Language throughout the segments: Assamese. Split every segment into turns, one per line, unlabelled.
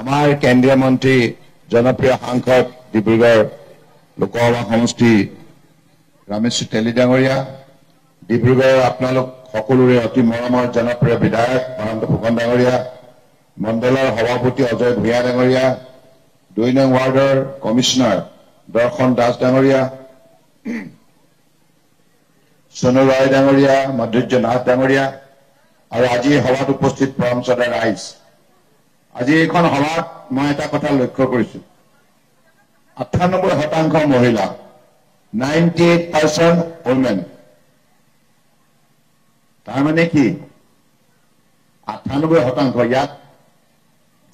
আমাৰ কেন্দ্ৰীয় মন্ত্ৰী জনপ্ৰিয় সাংসদ ডিব্ৰুগড় লোকসভা সমষ্টি ৰমেশ তেলী ডাঙৰীয়া, ডিব্ৰুগড়ৰ আপোনালোক সকলোৰে অতি মৰমৰ জনপ্ৰিয় বিধায়ক অনন্ত ফুকন ডাঙৰীয়া, মণ্ডলৰ সভাপতি অজয় ভূঞা ডাঙৰীয়া, 2 নং ৱাৰ্ডৰ কমিশনাৰ দৰ্শন দাস ডাঙৰীয়া, সোণু ৰয় ডাঙৰীয়া, মাধুৰ্য নাথ ডাঙৰীয়া আৰু আজি সভাত উপস্থিত পৰমশ্ৰদ্ধা ৰাইজ। আজি এইখন সভাত মই এটা কথা লক্ষ্য কৰিছো, 98% মহিলা, 98% women। তাৰ মানে কি 98% ইয়াত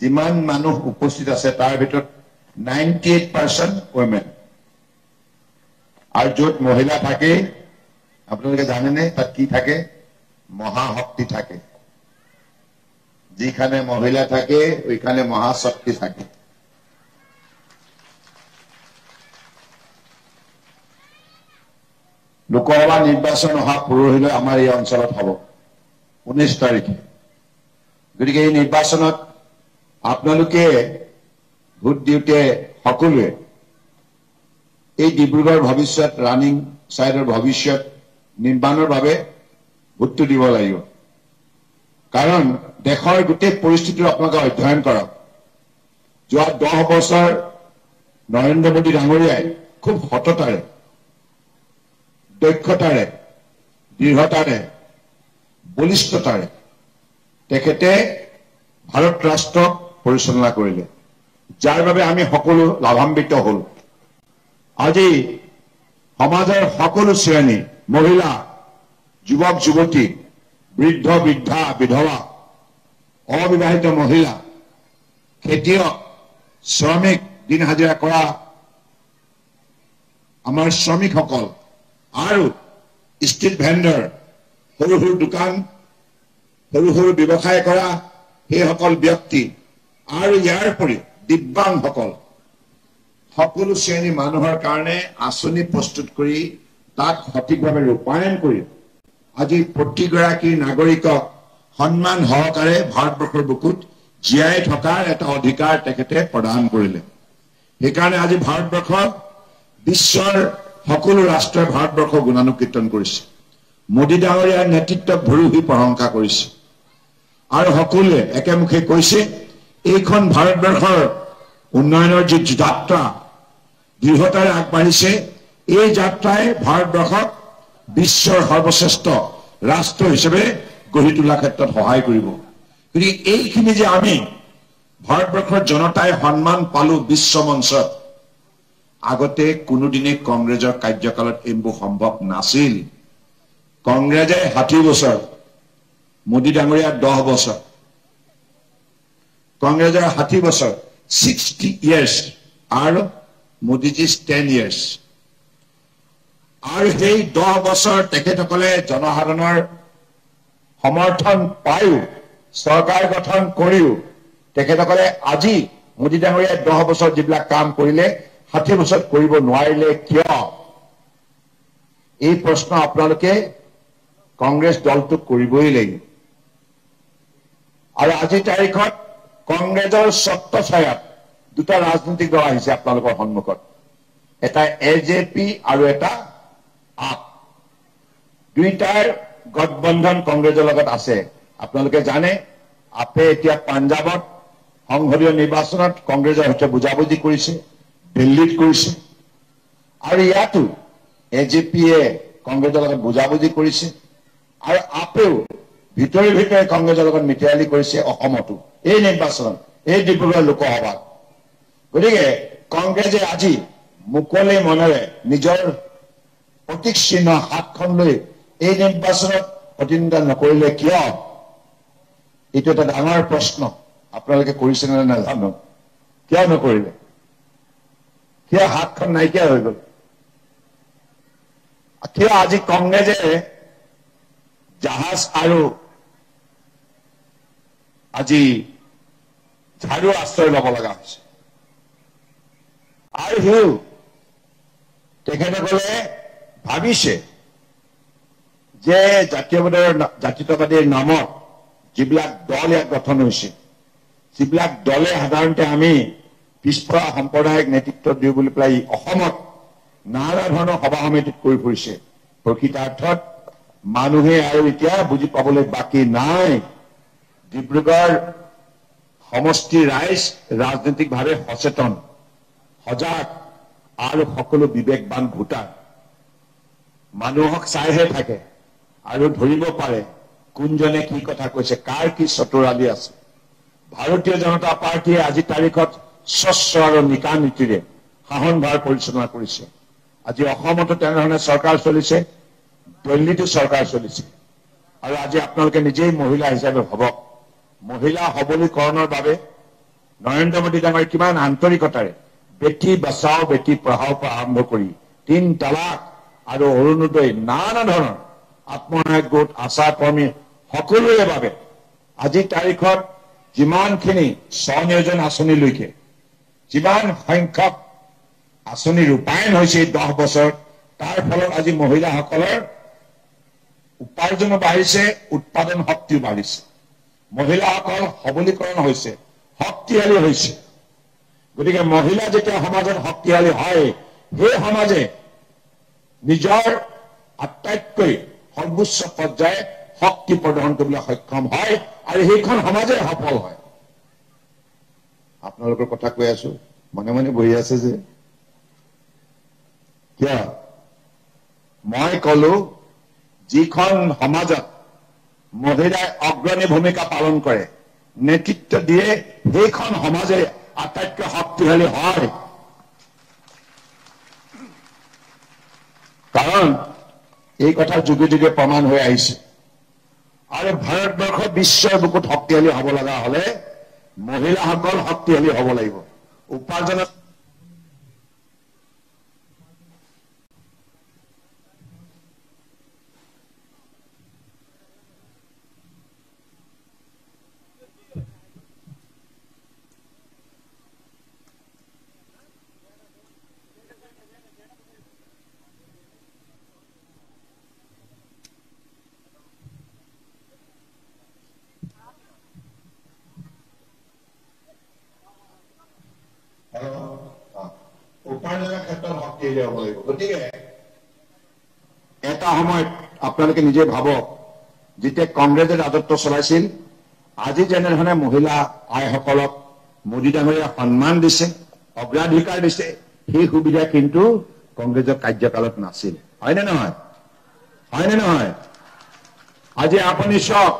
যিমান মানুহ উপস্থিত আছে তাৰ ভিতৰত 98% women। আৰু য'ত মহিলা থাকে আপোনালোকে জানেনে তাত কি থাকে? মহাশক্তি থাকে। যেখানে মহিলা থাকে ওইখানে মহাশক্তি থাকে। লোকসভা নিৰ্বাচন অহা পৰহিলৈ আমাৰ এই অঞ্চলত হ'ব 19 তাৰিখে। গতিকে এই নিৰ্বাচনত আপোনালোকে ভোট দিওঁতে সকলোৱে এই ডিব্ৰুগড় ভৱিষ্যত ৰানিং চাইডৰ ভৱিষ্যত নিৰ্মাণৰ বাবে ভোটটো দিব লাগিব। কাৰণ দেশৰ গোটেই পৰিস্থিতিৰ আপোনালোকে অধ্যয়ন কৰক। যোৱা 10 বছৰ নৰেন্দ্ৰ মোদী ডাঙৰীয়াই খুব সততাৰে, দক্ষতাৰে, দৃঢ়তাৰে, বলিষ্ঠতাৰে তেখেতে ভাৰত ৰাষ্ট্ৰক পৰিচালনা কৰিলে, যাৰ বাবে আমি সকলো লাভান্বিত হল। আজি সমাজৰ সকলো শ্ৰেণী, মহিলা, যুৱক যুৱতী, বৃদ্ধ বৃদ্ধা, বিধৱা, অবিবাহিত মহিলা, খেতিয়ক, শ্ৰমিক, দিন হাজিৰা কৰা আমাৰ শ্ৰমিকসকল আৰু ষ্ট্ৰীট ভেণ্ডৰ, সৰু সৰু দোকান, সৰু সৰু ব্যৱসায় কৰা সেইসকল ব্যক্তি আৰু ইয়াৰ উপৰি দিব্যাংগসকল, সকলো শ্ৰেণীৰ মানুহৰ কাৰণে আঁচনি প্ৰস্তুত কৰি তাক সঠিকভাৱে ৰূপায়ণ কৰি আজি প্ৰতিগৰাকী নাগৰিকক সন্মান সহকাৰে ভাৰতবৰ্ষৰ বুকুত জীয়াই থকাৰ এটা অধিকাৰ তেখেতে প্ৰদান কৰিলে। সেইকাৰণে আজি ভাৰতবৰ্ষক বিশ্বৰ সকলো ৰাষ্ট্ৰই ভাৰতবৰ্ষক গুণানুকীৰ্তন কৰিছে। মোদী ডাঙৰীয়াৰ নেতৃত্বক ভৰি প্ৰশংসা কৰিছে আৰু সকলোৱে একেমুখে কৈছে এইখন ভাৰতবৰ্ষৰ উন্নয়নৰ যি যাত্ৰা দৃঢ়তাৰে আগবাঢ়িছে, এই যাত্ৰাই ভাৰতবৰ্ষক বিশ্বৰ সৰ্বশ্ৰেষ্ঠ ৰাষ্ট্ৰ হিচাপে গঢ়ি তোলাৰ ক্ষেত্ৰত সহায় কৰিব। গতিকে এইখিনি যে আমি ভাৰতবৰ্ষৰ জনতাই সন্মান পালো বিশ্ব মঞ্চত, আগতে কোনোদিনে কংগ্ৰেছৰ কাৰ্যকালত এইবোৰ সম্ভৱ নাছিল। কংগ্ৰেছে 60 বছৰ, মোদী ডাঙৰীয়া 10 বছৰ, কংগ্ৰেছৰ 60 বছৰ 60 years আৰু মোদীজীৰ 10 years। আৰু সেই 10 বছৰ তেখেতসকলে জনসাধাৰণৰ সমৰ্থন পায়ো, চৰকাৰ গঠন কৰিও তেখেতসকলে আজি মোদী ডাঙৰীয়াই 10 বছৰ যিবিলাক কাম কৰিলে 60 বছৰত কৰিব নোৱাৰিলে কিয়? এই প্ৰশ্ন আপোনালোকে কংগ্ৰেছ দলটোক কৰিবই লাগিব। আৰু আজিৰ তাৰিখত কংগ্ৰেছৰ ছত্ৰছায়াত দুটা ৰাজনৈতিক দল আহিছে আপোনালোকৰ সন্মুখত, এটা এজেপি আৰু এটা আপ। দুইটাৰ গঠবন্ধন কংগ্ৰেছৰ লগত আছে। আপোনালোকে জানে আপে এতিয়া পাঞ্জাৱত সংসদীয় নিৰ্বাচনত কংগ্ৰেছৰ সৈতে বুজাবুজি কৰিছে, দিল্লীত কৰিছে, আৰু ইয়াতো এজেপিয়ে কংগ্ৰেছৰ লগত বুজাবুজি কৰিছে আৰু আপেও ভিতৰে ভিতৰে কংগ্ৰেছৰ লগত মিতালি কৰিছে অসমতো, এই নিৰ্বাচনত, এই ডিব্ৰুগড় লোকসভাত। গতিকে কংগ্ৰেছে আজি মুকলি মনেৰে নিজৰ প্ৰতীক চিহ্ন হাতখন লৈ এই নিৰ্বাচনত প্ৰতিদ্বন্দ্বিতা নকৰিলে কিয়? এইটো এটা ডাঙৰ প্ৰশ্ন। আপোনালোকে কৰিছে নে নাজানো, কিয় নকৰিলে? কিয় হাতখন নাইকিয়া হৈ গল? কিয় আজি কংগ্ৰেছে জাহাজ আৰু আজি ঝাৰু আশ্ৰয় ল'ব লগা হৈছে? আৰু সিও তেখেতসকলে ভাবিছে যে জাতীয়তাবাদীৰ নামত যিবিলাক দল ইয়াত গঠন হৈছে, যিবিলাক দলে সাধাৰণতে আমি পিছপৰা সম্প্ৰদায়ক নেতৃত্ব দিওঁ বুলি পেলাই অসমত নানা ধৰণৰ সভা সমিতিত কৰি ফুৰিছে। প্ৰকৃতাৰ্থত মানুহে আৰু এতিয়া বুজি পাবলৈ বাকী নাই। ডিব্ৰুগড় সমষ্টিৰ ৰাইজ ৰাজনৈতিকভাৱে সচেতন, সজাগ আৰু সকলো বিবেকবান ভোটাৰ। মানুহক চাইহে থাকে আৰু ধৰিব পাৰে কোনজনে কি কথা কৈছে, কাৰ কি চতুৰালি আছে। ভাৰতীয় জনতা পাৰ্টীয়ে আজি তাৰিখত স্বচ্ছ আৰু নিকা নীতিৰে শাসনভাৰ পৰিচালনা কৰিছে। আজি অসমতো তেনেধৰণে চৰকাৰ চলিছে, দিল্লীতো চৰকাৰ চলিছে। আৰু আজি আপোনালোকে নিজেই মহিলা হিচাপে ভাবক, মহিলা সবলীকৰণৰ বাবে নৰেন্দ্ৰ মোদী ডাঙৰীয়ে কিমান আন্তৰিকতাৰে বেটী বচাও বেটী পঢ়াও পৰা আৰম্ভ কৰি ৩ তালাক আৰু অৰুণোদয় নানা ধৰণৰ আত্মসহায়ক গোট, আশা কৰ্মী সকলোৰে বাবে আজিৰ তাৰিখত যিমানখিনি স্বনিয়োজন আঁচনিলৈকে যিমান সংখ্যক আঁচনি ৰূপায়ণ হৈছে 10 বছৰ, তাৰ ফলত আজি মহিলাসকলৰ উপাৰ্জনো বাঢ়িছে, উৎপাদন শক্তিও বাঢ়িছে। মহিলাসকল সবলীকৰণ হৈছে, শক্তিশালী হৈছে। গতিকে মহিলা যেতিয়া সমাজত শক্তিশালী হয়, সেই সমাজে নিজৰ আটাইতকৈ সৰ্বোচ্চ পৰ্যায়ে শক্তি প্ৰদৰ্শন কৰিবলৈ সক্ষম হয় আৰু সেইখন সমাজে সফল হয়। আপোনালোকৰ কথা কৈ আছো, মনে মনে বহি আছে যে কিয়? মই কলো যিখন সমাজত মহিলাই অগ্ৰণী ভূমিকা পালন কৰে, নেতৃত্ব দিয়ে, সেইখন সমাজে আটাইতকৈ শক্তিশালী হয়। কাৰণ এই কথা যুগে যুগে প্ৰমাণ হৈ আহিছে। আৰু ভাৰতবৰ্ষ বিশ্বৰ বুকুত শক্তিশালী হ'ব লগা হলে মহিলাসকল শক্তিশালী হ'ব লাগিব। উপাৰ্জনত উপাৰ্জনৰ ক্ষেত্ৰত শক্তিশালী হ'ব লাগিব। গতিকে এটা সময়ত আপোনালোকে নিজে ভাবক, যেতিয়া কংগ্ৰেছে ৰাজত্ব চলাইছিল, আজি যেনেধৰণে মহিলা আইসকলক মোদী ডাঙৰীয়া সন্মান দিছে, অগ্ৰাধিকাৰ দিছে, সেই সুবিধা কিন্তু কংগ্ৰেছৰ কাৰ্যকালত নাছিল। হয়নে নহয়? হয়নে নহয়? আজি আপুনি চাওক,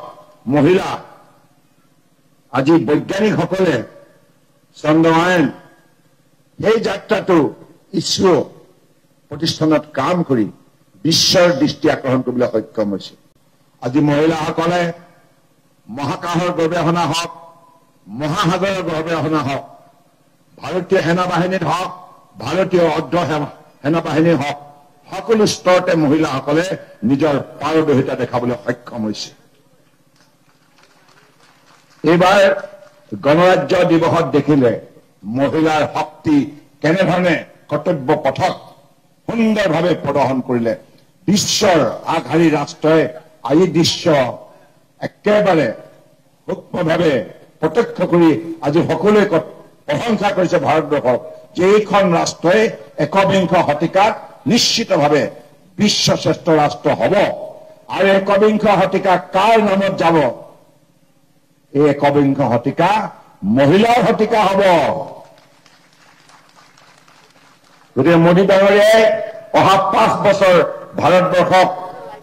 মহিলা আজি বৈজ্ঞানিকসকলে চন্দ্ৰায়ন সেই যাত্ৰাটো ইছৰো প্ৰতিষ্ঠানত কাম কৰি বিশ্বৰ দৃষ্টি আকৰ্ষণ কৰিবলৈ সক্ষম হৈছে। আজি মহিলাসকলে মহাকাশৰ গৱেষণা হওক, মহাসাগৰৰ গৱেষণা হওক, ভাৰতীয় সেনাবাহিনীত হওক, ভাৰতীয় অৰ্ধ সেনাবাহিনী হওক, সকলো স্তৰতে মহিলাসকলে নিজৰ পাৰদৰ্শিতা দেখাবলৈ সক্ষম হৈছে। এইবাৰ গণৰাজ্য দিৱসত দেখিলে মহিলাৰ শক্তি কেনেধৰণে কৰ্তব্য পথত সুন্দৰভাৱে প্ৰদৰ্শন কৰিলে। বিশ্বৰ আগশাৰীৰ ৰাষ্ট্ৰই এই দৃশ্য একেবাৰে সূক্ষ্মভাৱে প্ৰত্যক্ষ কৰি আজি সকলোৱে প্ৰশংসা কৰিছে ভাৰতবৰ্ষক, যে এইখন ৰাষ্ট্ৰই একবিংশ শতিকাত নিশ্চিতভাৱে বিশ্ব শ্ৰেষ্ঠ ৰাষ্ট্ৰ হ'ব। আৰু একবিংশ শতিকা কাৰ নামত যাব? এই একবিংশ শতিকা মহিলাৰ শতিকা হ'ব। গতিকে মোদী ডাঙৰীয়াই অহা 5 বছৰ ভাৰতবৰ্ষক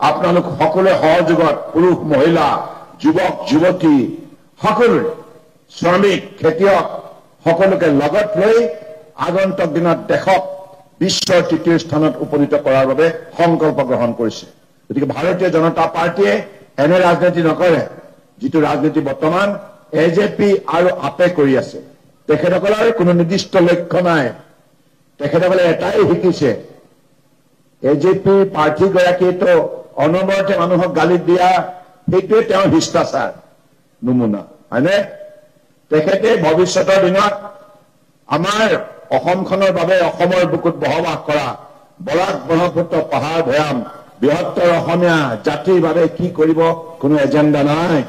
আপোনালোক সকলোৱে সহযোগত পুৰুষ, মহিলা, যুৱক, যুৱতী, সকলোৰে শ্ৰমিক, খেতিয়ক সকলোকে লগত লৈ আগন্তুক দিনত দেশক বিশ্বৰ ৩য় স্থানত উপনীত কৰাৰ বাবে সংকল্প গ্ৰহণ কৰিছে। গতিকে ভাৰতীয় জনতা পাৰ্টীয়ে এনে ৰাজনীতি নকৰে, যিটো ৰাজনীতি বৰ্তমান এজেপি আৰু আপে কৰি আছে। তেখেতসকলৰ কোনো নিৰ্দিষ্ট লক্ষ্য নাই। তেখেতসকলে এটাই শিকিছে, এজেপি প্ৰাৰ্থীগৰাকীতো অনবৰতে মানুহক গালি দিয়া, সেইটোৱে তেওঁৰ শিষ্টাচাৰ নমুনা, হয়নে? তেখেতে ভৱিষ্যতৰ দিনত আমাৰ অসমখনৰ বাবে অসমৰ বুকুত বসবাস কৰা বৰাক ব্ৰহ্মপুত্ৰ পাহাৰ ভৈয়াম বৃহত্তৰ অসমীয়া জাতিৰ বাবে কি কৰিব কোনো এজেণ্ডা নাই।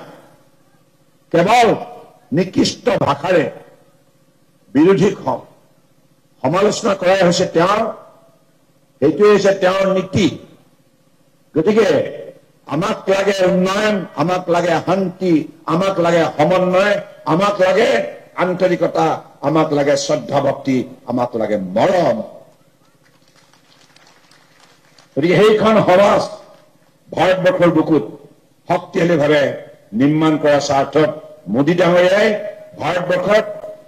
কেৱল নিকৃষ্ট ভাষাৰে বিৰোধীক সমালোচনা কৰাই হৈছে তেওঁৰ, এইটোৱে হৈছে তেওঁৰ নীতি। গতিকে আমাক লাগে উন্নয়ন, আমাক লাগে শান্তি, আমাক লাগে সমন্বয়, আমাক লাগে আন্তৰিকতা, আমাক লাগে শ্ৰদ্ধা ভক্তি, আমাক লাগে মৰম। গতিকে সেইখন সমাজ ভাৰতবৰ্ষৰ বুকুত শক্তিশালীভাৱে নিৰ্মাণ কৰাৰ স্বাৰ্থত মোদী ডাঙৰীয়াই ভাৰতবৰ্ষত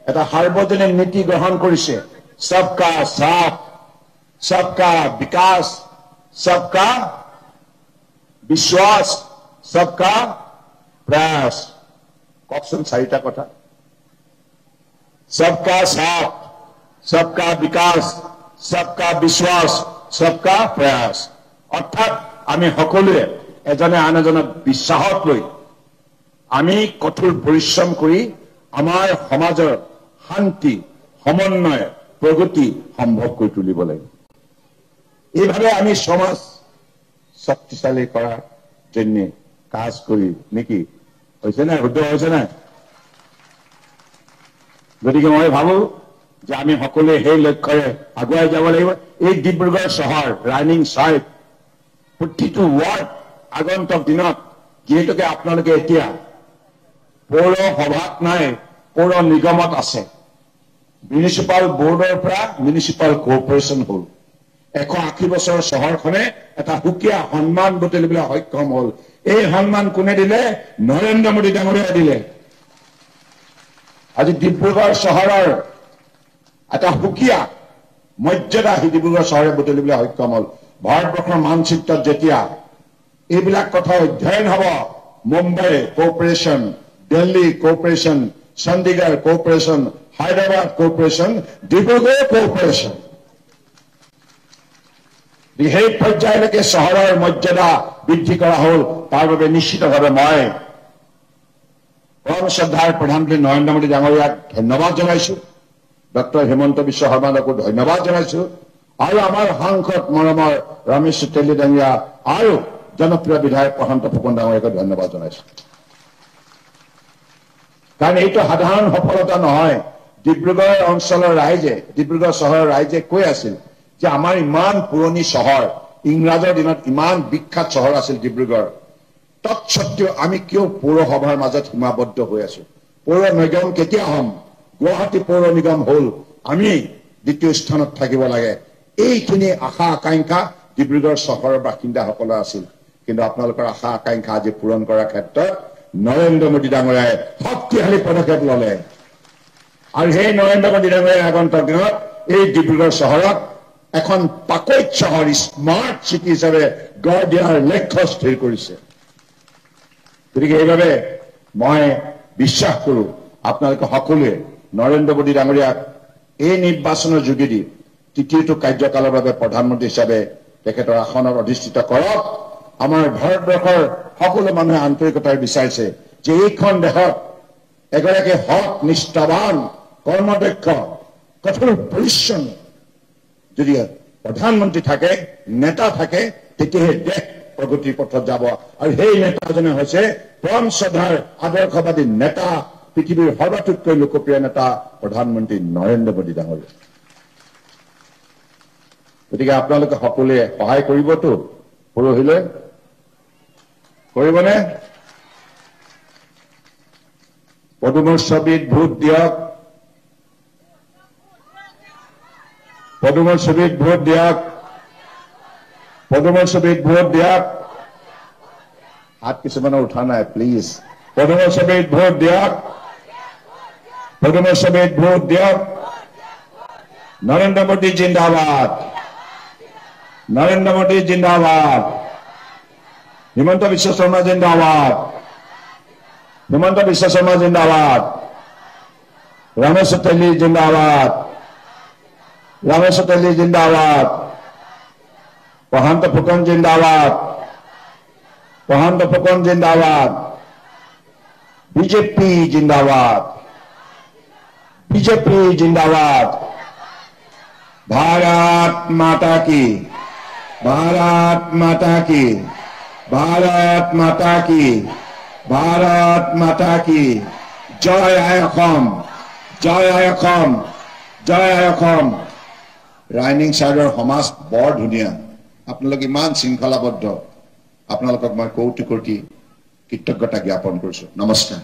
এটা সাৰ্বজনীন নীতি গ্ৰহণ কৰিছে। সবকা সাথ, সবকা বিকাশ, সবকা বিশ্বাস, সবকা প্ৰয়াস। কওকচোন চাৰিটা কথা। सबका साथ, सबका विकास, सबका विश्वास, सबका प्रयास। অৰ্থাৎ আমি সকলোৱে এজনে আন এজনক বিশ্বাসত লৈ আমি কঠোৰ পৰিশ্ৰম কৰি আমাৰ সমাজৰ শান্তি, সমন্বয়, প্ৰগতি সম্ভৱ কৰি তুলিব লাগিব। এইভাৱে আমি সমাজ শক্তিশালী কৰাৰ জন্য কাজ কৰি নেকি? হৈছে নাই? শুদ্ধ হৈছে নাই? গতিকে মই ভাবো যে আমি সকলোৱে সেই লক্ষ্যৰে আগুৱাই যাব লাগিব। এই ডিব্ৰুগড় চহৰ ৰানিং চাইট প্ৰতিটো ৱাৰ্ড আগন্তুক দিনত, যিহেতুকে আপোনালোকে এতিয়া পৌৰসভাত নাই, পৌৰ নিগমত আছে, মিউনিচিপাল বোৰ্ডৰ পৰা মিউনিচিপাল কৰ্পৰেশ্যন হ'ল, 180 বছৰৰ চহৰখনে এটা সুকীয়া সন্মান বুটলিবলৈ সক্ষম হ'ল। এই সন্মান কোনে দিলে? নৰেন্দ্ৰ মোদী ডাঙৰীয়াই দিলে। আজি ডিব্ৰুগড় চহৰৰ এটা সুকীয়া মৰ্যাদা সেই ডিব্ৰুগড় চহৰে বুটলিবলৈ সক্ষম হ'ল। ভাৰতবৰ্ষৰ মানচিত্ৰত যেতিয়া এইবিলাক কথা অধ্যয়ন হ'ব, Mumbai corporation, Delhi corporation, Chandigarh corporation, Hyderabad corporation, Dibrugarh corporation, সেই পৰ্যায়লৈকে চহৰৰ মৰ্যাদা বৃদ্ধি কৰা হ'ল। তাৰ বাবে নিশ্চিতভাৱে মই পৰম শ্ৰদ্ধাৰ প্ৰধানমন্ত্ৰী নৰেন্দ্ৰ মোদী ডাঙৰীয়াক ধন্যবাদ জনাইছো, ডক্টৰ হিমন্ত বিশ্ব শৰ্মাকো ধন্যবাদ জনাইছো, আৰু আমাৰ সাংসদ মৰমৰ ৰমেশ তেলী ডাঙৰীয়া আৰু জনপ্ৰিয় বিধায়ক প্ৰশান্ত ফুকন ডাঙৰীয়াকো ধন্যবাদ জনাইছো। কাৰণ এইটো সাধাৰণ সফলতা নহয়। ডিব্ৰুগড় অঞ্চলৰ ৰাইজে, ডিব্ৰুগড় চহৰৰ ৰাইজে কৈ আছিল যে আমাৰ ইমান পুৰণি চহৰ, ইংৰাজৰ দিনত ইমান বিখ্যাত চহৰ আছিল ডিব্ৰুগড়, তৎসত্বেও আমি কিয় পৌৰসভাৰ মাজত সীমাবদ্ধ হৈ আছো? পৌৰ নিগম কেতিয়া হ'ম? গুৱাহাটী পৌৰ নিগম হ'ল, আমি দ্বিতীয় স্থানত থাকিব লাগে। এইখিনি আশা আকাংক্ষা ডিব্ৰুগড় চহৰৰ বাসিন্দাসকলৰ আছিল। কিন্তু আপোনালোকৰ আশা আকাংক্ষা আজি পূৰণ কৰাৰ ক্ষেত্ৰত নৰেন্দ্ৰ মোদী ডাঙৰীয়াই শক্তিশালী পদক্ষেপ ল'লে। আৰু সেই নৰেন্দ্ৰ মোদী ডাঙৰীয়াই আগন্তুক দিনত এই ডিব্ৰুগড় চহৰক এখন পাকৈত চহৰ, স্মাৰ্ট চিটি হিচাপে গঢ় দিয়াৰ লক্ষ্য স্থিৰ কৰিছে। গতিকে এইভাৱে মই বিশ্বাস কৰোঁ আপোনালোকে সকলোৱে নৰেন্দ্ৰ মোদী ডাঙৰীয়াক এই নিৰ্বাচনৰ যোগেদি তৃতীয়টো কাৰ্যকালৰ বাবে প্ৰধানমন্ত্ৰী হিচাপে তেখেতৰ আসনত অধিষ্ঠিত কৰক। আমাৰ ভাৰতবৰ্ষৰ সকলো মানুহে আন্তৰিকতাৰে বিচাৰিছে যে এইখন দেশত এগৰাকী সৎ, নিষ্ঠাৱান, কৰ্মদক্ষ, কঠোৰ পৰিশ্ৰম যদি প্ৰধানমন্ত্ৰী থাকে, নেতা থাকে, তেতিয়াহে দেশ প্ৰগতিৰ পথত যাব। আৰু সেই নেতাজনে হৈছে পৰম শ্ৰদ্ধাৰ আদৰ্শবাদী নেতা, পৃথিৱীৰ সৰ্বাতোতকৈ লোকপ্ৰিয় নেতা প্ৰধানমন্ত্ৰী নৰেন্দ্ৰ মোদী ডাঙৰীয়া। গতিকে আপোনালোকে সকলোৱে সহায় কৰিবতো পৰহিলৈ? কৰিবনে? পদুমৰ ছবিত ভোট দিয়ক, পদুমৰ ছবিত ভোট দিয়ক, পদুমৰ ছবিত ভোট দিয়ক। হাত কিছুমানৰ উঠা নাই, প্লিজ। পদুমৰ ছবিত ভোট দিয়ক, পদুমৰ ছবিত ভোট দিয়ক। নৰেন্দ্ৰ মোদী জিন্দাবাদ, নৰেন্দ্ৰ মোদী জিন্দাবাদ, হিমন্ত বিশ্ব শৰ্মা জিন্দাবাদ, হিমন্ত বিশ্ব শৰ্মা জিন্দাবাদ, ৰমেশ তেলী জিন্দাবাদ, रमेश तेली जिंदाबाद, प्रशांत फुकन जिंदाबाद, प्रशांत फुकन जिंदाबाद, बीजेपी जिंदाबाद, बीजेपी जिंदाबाद। भारत माता की, भारत माता की, भारत माता की, भारत माता की জয় আই অসম, জয় আই অসম, জয় আই অসম। ৰাইনিং চাইডৰ সমাজ বৰ ধুনীয়া, আপোনালোক ইমান শৃংখলাবদ্ধ, আপোনালোকক মই কৌটি কৌটি কৃতজ্ঞতা জ্ঞাপন কৰিছো। নমস্কাৰ।